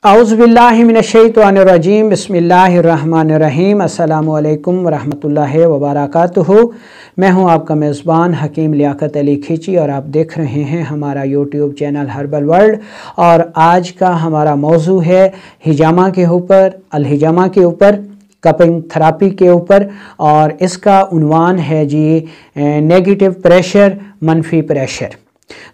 औज़ुबिल्लाहि मिनश्शैतानिर्रजीम बिस्मिल्लाहिर्रहमानिर्रहीम अस्सलामु अलैकुम वरहमतुल्लाहि वबरकातुहू। मैं हूं आपका मेज़बान हकीम लियाकत अली खिची और आप देख रहे हैं हमारा यूट्यूब चैनल हर्बल वर्ल्ड। और आज का हमारा मौजू है हिजामा के ऊपर, अलहिजामा के ऊपर, कपिंग थेरेपी के ऊपर। और इसका उन्वान है जी नेगेटिव प्रेशर, मनफी प्रेशर।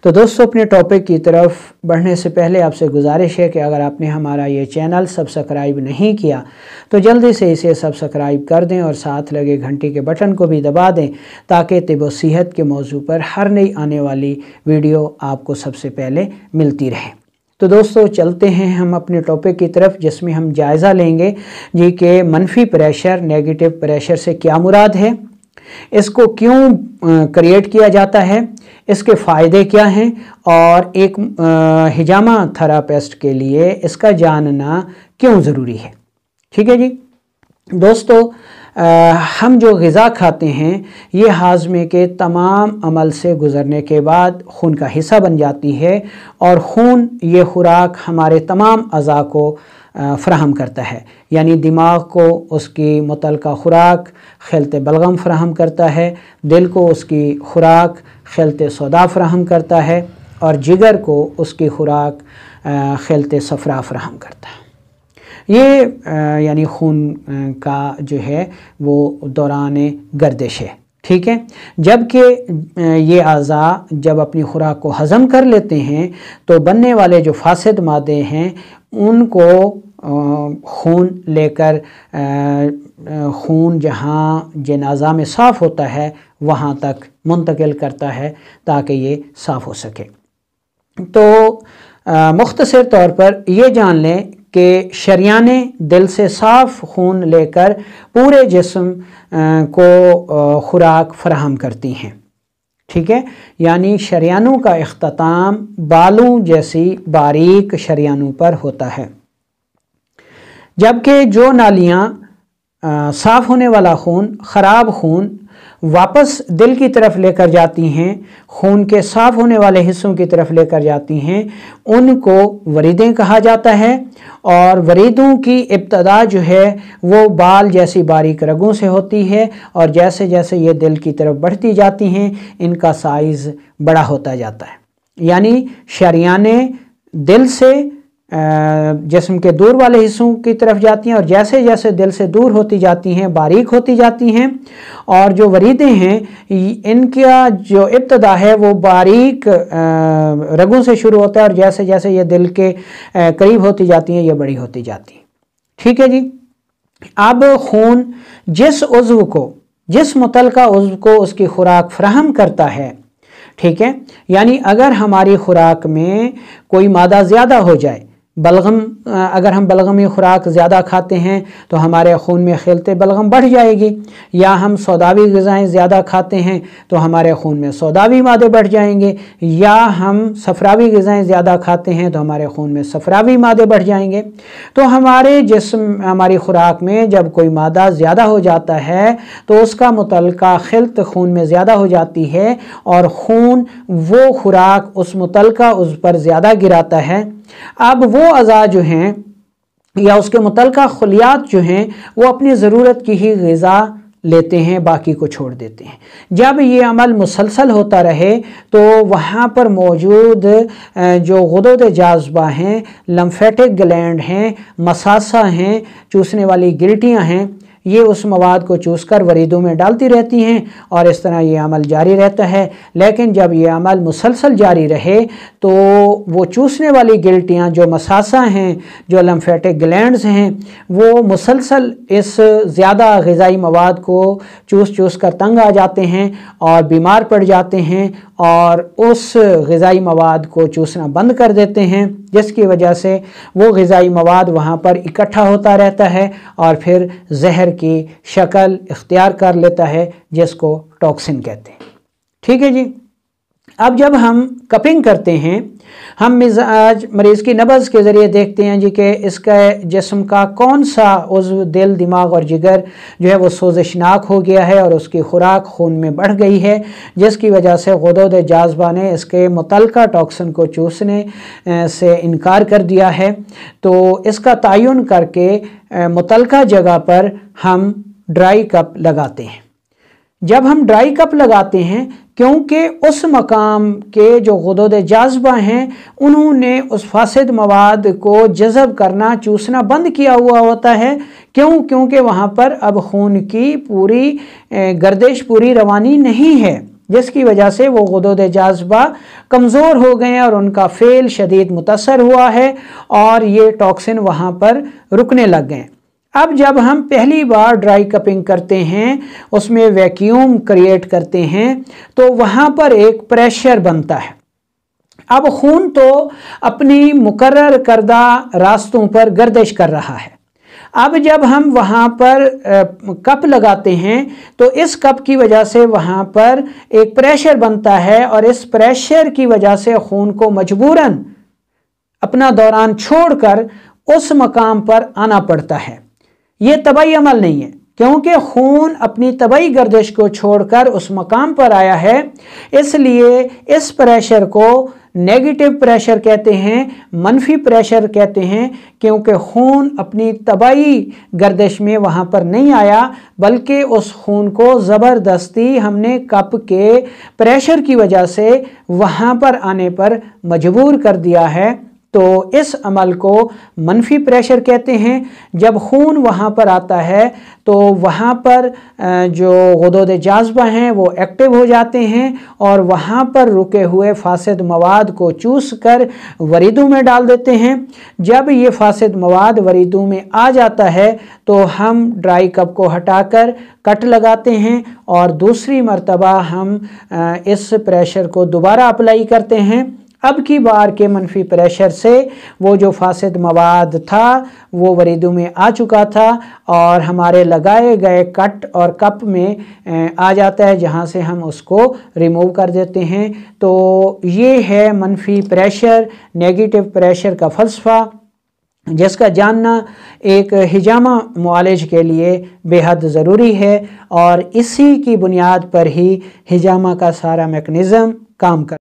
तो दोस्तों, अपने टॉपिक की तरफ बढ़ने से पहले आपसे गुजारिश है कि अगर आपने हमारा ये चैनल सब्सक्राइब नहीं किया तो जल्दी से इसे सब्सक्राइब कर दें और साथ लगे घंटी के बटन को भी दबा दें ताकि तिब व सेहत के मौजू पर हर नई आने वाली वीडियो आपको सबसे पहले मिलती रहे। तो दोस्तों, चलते हैं हम अपने टॉपिक की तरफ, जिसमें हम जायज़ा लेंगे जी कि मनफी प्रेशर, नेगेटिव प्रेशर से क्या मुराद है, इसको क्यों क्रिएट किया जाता है, इसके फ़ायदे क्या हैं और एक हिजामा थेरापिस्ट के लिए इसका जानना क्यों ज़रूरी है। ठीक है जी दोस्तों, हम जो ग़िज़ा खाते हैं ये हाज़मे के तमाम अमल से गुज़रने के बाद खून का हिस्सा बन जाती है और खून ये खुराक हमारे तमाम अज़ा को फ़राहम करता है। यानी दिमाग को उसकी मुतल्लिक़ा खुराक खिलत बलगम फ़राहम करता है, दिल को उसकी खुराक खिलत सौदा फ़राहम करता है और जिगर को उसकी खुराक खिलत सफ़रा फ़राहम करता है। ये यानी खून का जो है वो दौरान गर्दिश है। ठीक है, जबकि ये अज़ा जब अपनी खुराक को हज़म कर लेते हैं तो बनने वाले जो फासिद मादे हैं उनको खून लेकर खून जहाँ जिन अज़ा में साफ़ होता है वहाँ तक मुंतकिल करता है ताकि ये साफ़ हो सके। तो मुख्तसर तौर पर ये जान लें कि शरियाने दिल से साफ़ खून लेकर पूरे जिस्म को खुराक फराहम करती हैं। ठीक है, यानी शरियानों का इख्तिताम बालों जैसी बारीक शरियानों पर होता है, जबकि जो नालियाँ साफ़ होने वाला खून ख़राब खून वापस दिल की तरफ लेकर जाती हैं, खून के साफ़ होने वाले हिस्सों की तरफ लेकर जाती हैं, उनको वरीदें कहा जाता है। और वरीदों की इब्तदा जो है वो बाल जैसी बारीक रगों से होती है और जैसे जैसे ये दिल की तरफ बढ़ती जाती हैं इनका साइज़ बड़ा होता जाता है। यानी शरियाने दिल से जिस्म के दूर वाले हिस्सों की तरफ जाती हैं और जैसे जैसे दिल से दूर होती जाती हैं बारीक होती जाती हैं। और जो वरीदें हैं इनका जो इब्तदा है वो बारीक रगों से शुरू होता है और जैसे जैसे ये दिल के करीब होती जाती हैं ये बड़ी होती जाती हैं। ठीक है जी, अब खून जिस उज़्व को, जिस मुतल्लिक़ा उज़्व को उसकी खुराक फराहम करता है, ठीक है, यानी अगर हमारी खुराक में कोई मादा ज़्यादा हो जाए, बलगम, अगर हम बलगमी खुराक ज़्यादा खाते हैं तो हमारे खून में खिलत बलगम बढ़ जाएगी, या हम सौदावी ग़िज़ाएँ ज़्यादा खाते हैं तो हमारे खून में सौदावी मादे बढ़ जाएंगे, या हम सफ़रावी ग़िज़ाएँ ज़्यादा खाते हैं तो हमारे खून में सफ़रावी मादे बढ़ जाएंगे। तो हमारे जिस्म, हमारी खुराक में जब कोई मादा ज़्यादा हो जाता है तो उसका मुतल्लिक़ा खिलत खून में ज़्यादा हो जाती है और खून वो खुराक उस मुतल्लिक़ा उस पर ज़्यादा गिराता है। अब वो अज़ा जो हैं या उसके मुतल्लिक़ा खुलियात जो हैं वो अपनी ज़रूरत की ही ग़िज़ा लेते हैं, बाकी को छोड़ देते हैं। जब ये अमल मुसलसल होता रहे तो वहाँ पर मौजूद जो गुदुद जाज़बा हैं, लम्फेटिक ग्लैंड हैं, मसासा हैं, चूसने वाली गिल्टियाँ हैं, ये उस मवाद को चूस कर वरीदों में डालती रहती हैं और इस तरह ये अमल जारी रहता है। लेकिन जब ये अमल मुसलसल जारी रहे तो वो चूसने वाली गिल्टियाँ, जो मसासा हैं, जो लम्फेटिक ग्लैंड्स हैं, वो मुसलसल इस ज़्यादा ग़िज़ाई मवाद को चूस चूस कर तंग आ जाते हैं और बीमार पड़ जाते हैं और उस ग़िज़ाई मवाद को चूसना बंद कर देते हैं, जिसकी वजह से वो ग़िज़ाई मवाद वहाँ पर इकट्ठा होता रहता है और फिर जहर की शक्ल इख्तियार कर लेता है, जिसको टॉक्सिन कहते हैं। ठीक है जी, اب جب ہم کپنگ کرتے ہیں، ہم مزاج مریض کی نبض کے ذریعے دیکھتے ہیں جی کہ اس کا جسم کا کون سا عضو، دل، دماغ اور جگر جو ہے وہ سوزشناک ہو گیا ہے اور اس کی خوراک خون میں بڑھ گئی ہے، جس کی وجہ سے غدود جاذبہ نے اس کے متعلقہ ٹاکسن کو چوسنے سے انکار کر دیا ہے۔ تو اس کا تعین کر کے متعلقہ جگہ پر ہم ڈرائی کپ لگاتے ہیں۔ جب ہم ڈرائی کپ لگاتے ہیں، کیونکہ اس مقام کے جو غدود جاذبہ ہیں انہوں نے اس فاسد مواد کو جذب کرنا، چوسنا بند کیا ہوا ہوتا ہے، کیونکہ وہاں پر اب خون کی پوری گردش، پوری روانی نہیں ہے، جس کی وجہ سے وہ غدود جاذبہ کمزور ہو گئے ہیں اور ان کا فعل شدید متاثر ہوا ہے اور یہ ٹاکسن وہاں پر رکنے لگ گئے۔ اب جب ہم پہلی بار ڈرائی کپنگ کرتے ہیں، اس میں ویکیوم کریٹ کرتے ہیں، تو وہاں پر ایک پریشر بنتا ہے۔ اب خون تو اپنی مقرر کردہ راستوں پر گردش کر رہا ہے۔ اب جب ہم وہاں پر کپ لگاتے ہیں تو اس کپ کی وجہ سے وہاں پر ایک پریشر بنتا ہے اور اس پریشر کی وجہ سے خون کو مجبوراً اپنا دوران چھوڑ کر اس مقام پر آنا پڑتا ہے۔ یہ طبعی عمل نہیں ہے، کیونکہ خون اپنی طبعی گردش کو چھوڑ کر اس مقام پر آیا ہے، اس لیے اس پریشر کو نیگیٹو پریشر کہتے ہیں، منفی پریشر کہتے ہیں، کیونکہ خون اپنی طبعی گردش میں وہاں پر نہیں آیا، بلکہ اس خون کو زبردستی ہم نے کپ کے پریشر کی وجہ سے وہاں پر آنے پر مجبور کر دیا ہے۔ تو اس عمل کو منفی پریشر کہتے ہیں۔ جب خون وہاں پر آتا ہے تو وہاں پر جو غدود جاذبہ ہیں وہ ایکٹیو ہو جاتے ہیں اور وہاں پر رکے ہوئے فاسد مواد کو چوس کر وریدوں میں ڈال دیتے ہیں۔ جب یہ فاسد مواد وریدوں میں آ جاتا ہے تو ہم ڈرائی کپ کو ہٹا کر کٹ لگاتے ہیں اور دوسری مرتبہ ہم اس پریشر کو دوبارہ اپلائی کرتے ہیں۔ اب کی بار کے منفی پریشر سے وہ جو فاسد مواد تھا وہ وریدوں میں آ چکا تھا اور ہمارے لگائے گئے کٹ اور کپ میں آ جاتا ہے، جہاں سے ہم اس کو ریموو کر دیتے ہیں۔ تو یہ ہے منفی پریشر، نیگیٹو پریشر کا فلسفہ، جس کا جاننا ایک ہجامہ معالج کے لیے بے حد ضروری ہے، اور اسی کی بنیاد پر ہی ہجامہ کا سارا میکنزم کام کرتا ہے۔